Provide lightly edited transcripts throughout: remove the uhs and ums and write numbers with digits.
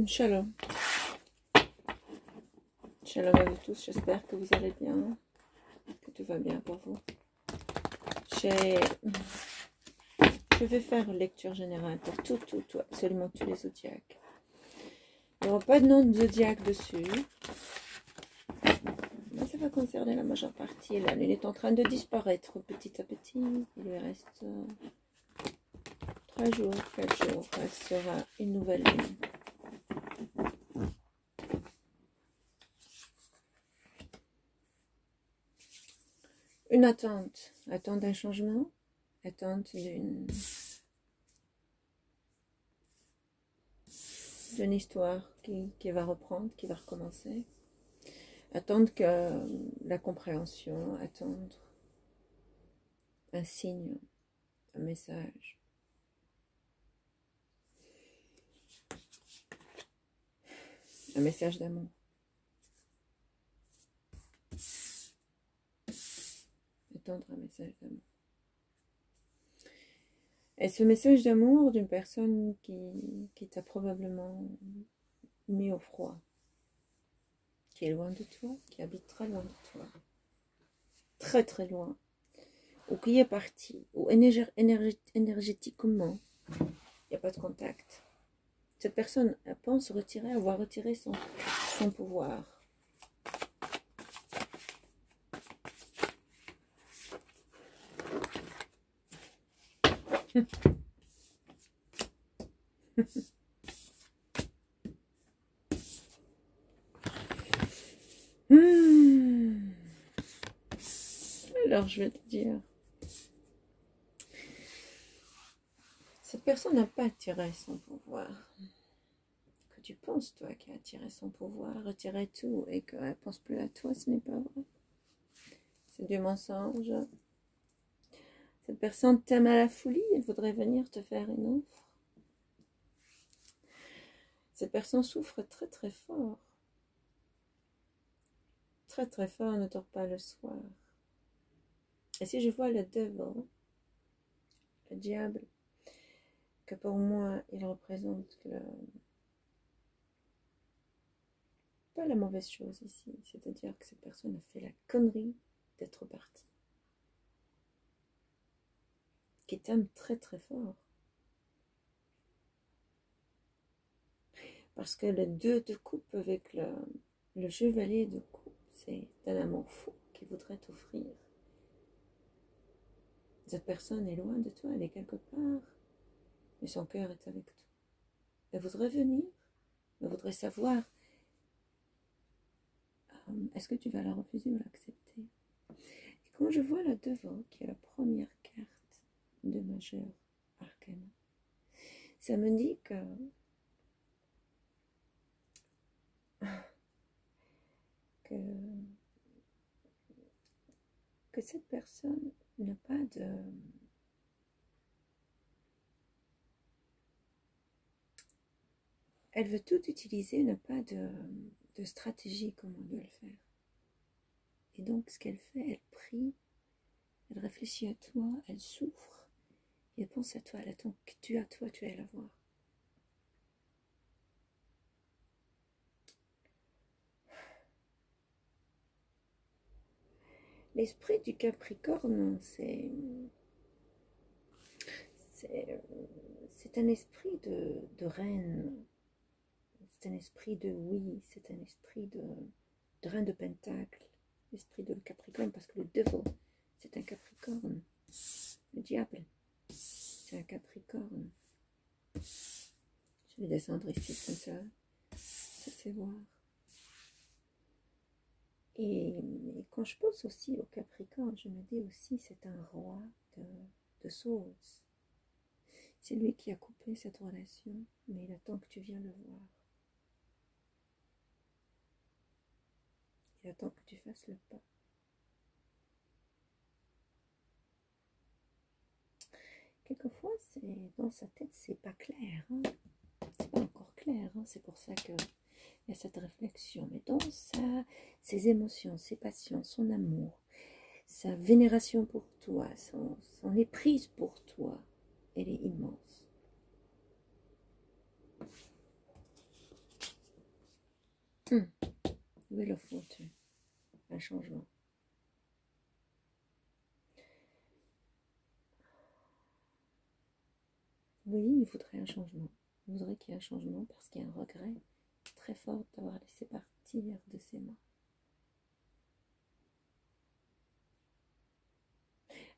Shalom. Shalom à vous tous, j'espère que vous allez bien, que tout va bien pour vous. Je vais faire une lecture générale pour absolument tous les zodiaques. Il n'y aura pas de nom de zodiaque dessus. Mais ça va concerner la majeure partie. La lune est en train de disparaître petit à petit. Il lui reste 3 jours, 4 jours. Elle sera une nouvelle lune. Une attente d'un changement, attente d'une histoire qui va reprendre, qui va recommencer, attendre que la compréhension, attendre un signe, un message. Un message d'amour. Attendre un message d'amour. Et ce message d'amour d'une personne qui t'a probablement mis au froid, qui est loin de toi, qui habite très loin de toi, très très loin, ou qui est parti, ou énergétiquement, il n'y a pas de contact. Cette personne pense avoir retiré son pouvoir. Alors je vais te dire, cette personne n'a pas attiré son pouvoir. Que tu penses toi qui a attiré son pouvoir, retiré tout et qu'elle ne pense plus à toi, ce n'est pas vrai. C'est du mensonge. Cette personne t'aime à la folie, elle voudrait venir te faire une offre. Cette personne souffre très très fort. Très très fort, ne dort pas le soir. Et si je vois le devil, le diable, que pour moi il représente pas la mauvaise chose ici, c'est-à-dire que cette personne a fait la connerie d'être partie. Qui t'aime très très fort. Parce que le 2 de coupe avec le chevalier de coupe, c'est un amour fou qu'il voudrait t'offrir. Cette personne est loin de toi, elle est quelque part, mais son cœur est avec toi. Elle voudrait venir, elle voudrait savoir, est-ce que tu vas la refuser ou l'accepter? Et quand je vois la devant, qui est la première carte de majeur arcana, ça me dit que cette personne n'a pas de... Elle veut tout utiliser, n'a pas de stratégie comment on doit le faire. Et donc ce qu'elle fait, elle prie, elle réfléchit à toi, elle souffre, et elle pense à toi, elle attend que tu ailles la voir. L'esprit du Capricorne, c'est un esprit de reine, c'est un esprit de oui, c'est un esprit de reine de Pentacle, l'esprit de Capricorne, parce que le devil, c'est un Capricorne, le diable, c'est un Capricorne. Je vais descendre ici comme ça, je sais voir. Et quand je pense aussi au Capricorne, je me dis aussi c'est un roi de Swords. C'est lui qui a coupé cette relation, mais il attend que tu viennes le voir. Il attend que tu fasses le pas. Quelquefois, dans sa tête, c'est pas clair. Hein? C'est pas encore clair. Hein? C'est pour ça qu'il y a cette réflexion. Mais dans ses émotions, ses passions, son amour, sa vénération pour toi, son éprise pour toi, elle est immense. Wheel of Fortune. Un changement. Oui, il voudrait un changement. Il voudrait qu'il y ait un changement parce qu'il y a un regret très fort d'avoir laissé partir de ses mains.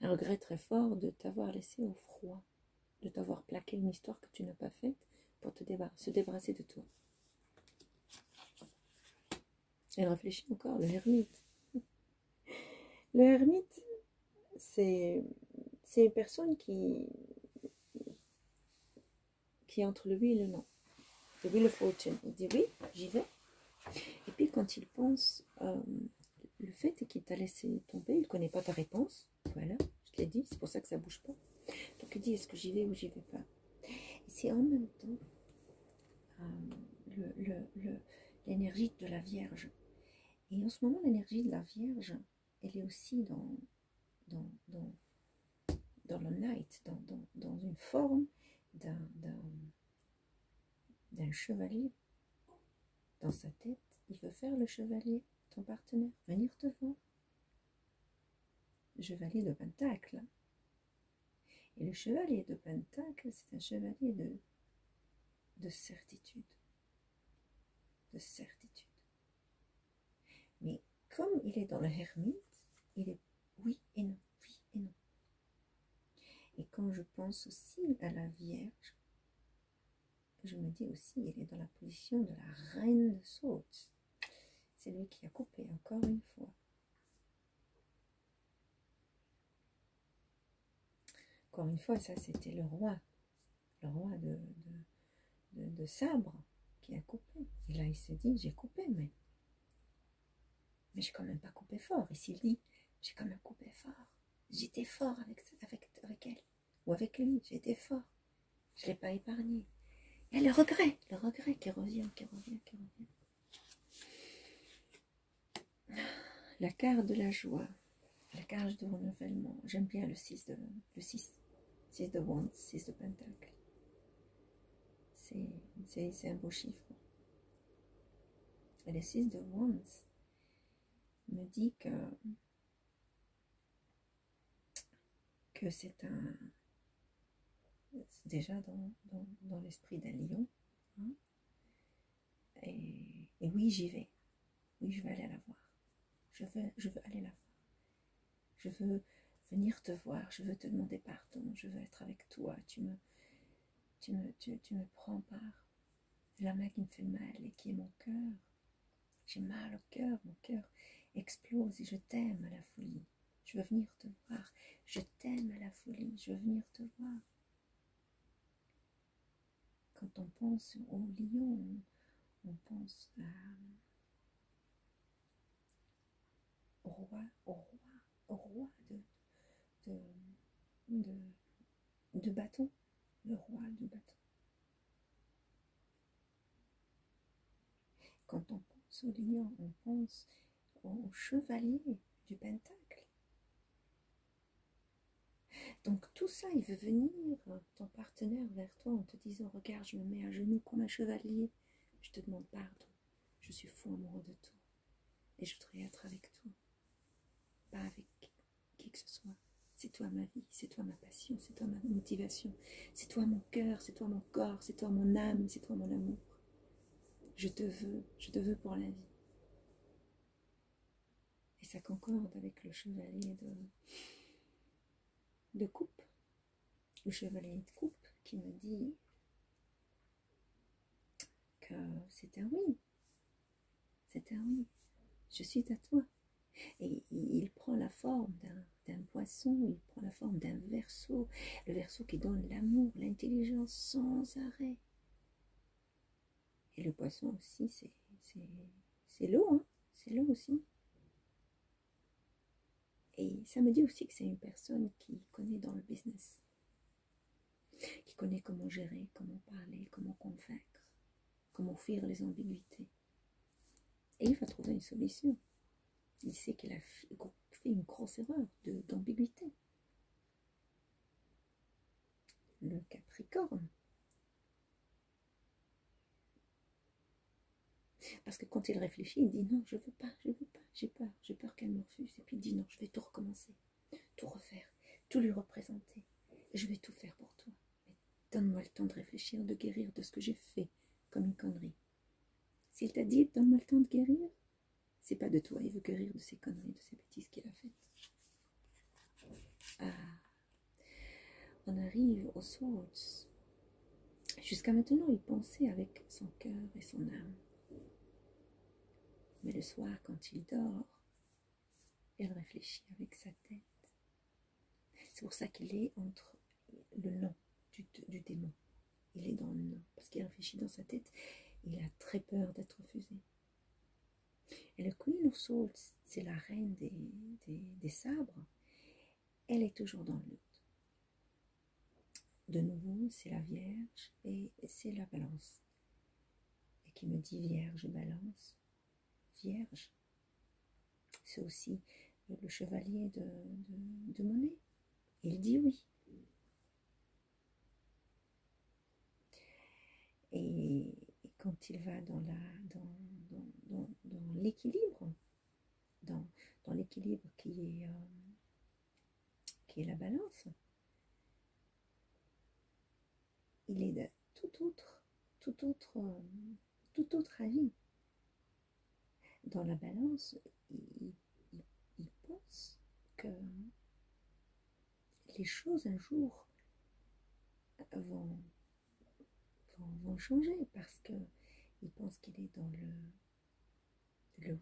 Un regret très fort de t'avoir laissé au froid, de t'avoir plaqué une histoire que tu n'as pas faite pour se débarrasser de toi. Elle réfléchit encore, le ermite. Le ermite, c'est une personne qui est entre le oui et le non. Le Wheel of Fortune. Il dit oui, j'y vais. Et puis quand il pense, le fait est qu'il t'a laissé tomber, il ne connaît pas ta réponse. Voilà, je te l'ai dit, c'est pour ça que ça ne bouge pas. Donc il dit, est-ce que j'y vais ou j'y vais pas? Et c'est en même temps l'énergie de la Vierge. Et en ce moment, l'énergie de la Vierge, elle est aussi dans le night, dans une forme d'un chevalier. Dans sa tête, il veut faire le chevalier, ton partenaire, venir te voir. Le chevalier de Pentacle. Et le chevalier de Pentacle, c'est un chevalier de certitude. De certitude. Mais comme il est dans le hermite, il est oui et non, oui et non. Et quand je pense aussi à la Vierge, je me dis aussi, il est dans la position de la reine de Swords. C'est lui qui a coupé encore une fois. Encore une fois, ça c'était le roi de sabre qui a coupé. Et là il se dit, j'ai coupé, mais j'ai quand même pas coupé fort. Et s'il dit, j'ai quand même coupé fort. J'étais fort avec elle, ou avec lui, j'étais fort. Je ne l'ai pas épargné. Et le regret qui revient. La carte de la joie, la carte de renouvellement. J'aime bien le 6 de Wands, 6 de Pentacle. C'est un beau chiffre. Et le 6 de Wands me dit que c'est déjà dans l'esprit d'un lion. Hein? Et oui, j'y vais. Oui, je vais aller la voir. Je veux aller la voir. Je veux venir te voir. Je veux te demander pardon. Je veux être avec toi. Tu me prends par la main qui me fait mal et qui est mon cœur. J'ai mal au cœur. Mon cœur explose et je t'aime à la folie. Je veux venir te voir. Je t'aime à la folie. Je veux venir te voir. Quand on pense au lion, on pense au roi de bâton, le roi de bâton. Quand on pense au lion, on pense au chevalier du pentacle. Donc tout ça, il veut venir, ton partenaire, vers toi en te disant, regarde, je me mets à genoux comme un chevalier, je te demande pardon, je suis fou amoureux de toi, et je voudrais être avec toi, pas avec qui que ce soit. C'est toi ma vie, c'est toi ma passion, c'est toi ma motivation, c'est toi mon cœur, c'est toi mon corps, c'est toi mon âme, c'est toi mon amour. Je te veux pour la vie. Et ça concorde avec le chevalier de coupe, le chevalier de coupe qui me dit que c'est un oui, je suis à toi. Et il prend la forme d'un poisson, il prend la forme d'un verseau, le verseau qui donne l'amour, l'intelligence sans arrêt. Et le poisson aussi, c'est l'eau, hein, c'est l'eau aussi. Et ça me dit aussi que c'est une personne qui connaît dans le business, qui connaît comment gérer, comment parler, comment convaincre, comment fuir les ambiguïtés. Et il va trouver une solution. Il sait qu'il a fait une grosse erreur d'ambiguïté. Le Capricorne. Parce que quand il réfléchit, il dit non, je veux pas, j'ai peur qu'elle me refuse. Et puis il dit non, je vais tout recommencer, tout refaire, tout lui représenter. Je vais tout faire pour toi. Mais donne-moi le temps de réfléchir, de guérir de ce que j'ai fait comme une connerie. S'il t'a dit donne-moi le temps de guérir, c'est pas de toi, il veut guérir de ses conneries, de ses bêtises qu'il a faites. Ah, on arrive aux Swords. Jusqu'à maintenant, il pensait avec son cœur et son âme. Mais le soir, quand il dort, il réfléchit avec sa tête. C'est pour ça qu'il est entre le nom du démon. Il est dans le nom, parce qu'il réfléchit dans sa tête. Il a très peur d'être refusé. Et le Queen of Swords, c'est la reine des sabres. Elle est toujours dans le doute. De nouveau, c'est la Vierge et c'est la Balance. Et qui me dit Vierge, Balance. Vierge, c'est aussi le chevalier de monnaie. Il dit oui. Et quand il va dans l'équilibre, dans l'équilibre qui est la Balance, il est de tout autre avis. Dans la Balance, il pense que les choses un jour vont changer parce que il pense qu'il est dans le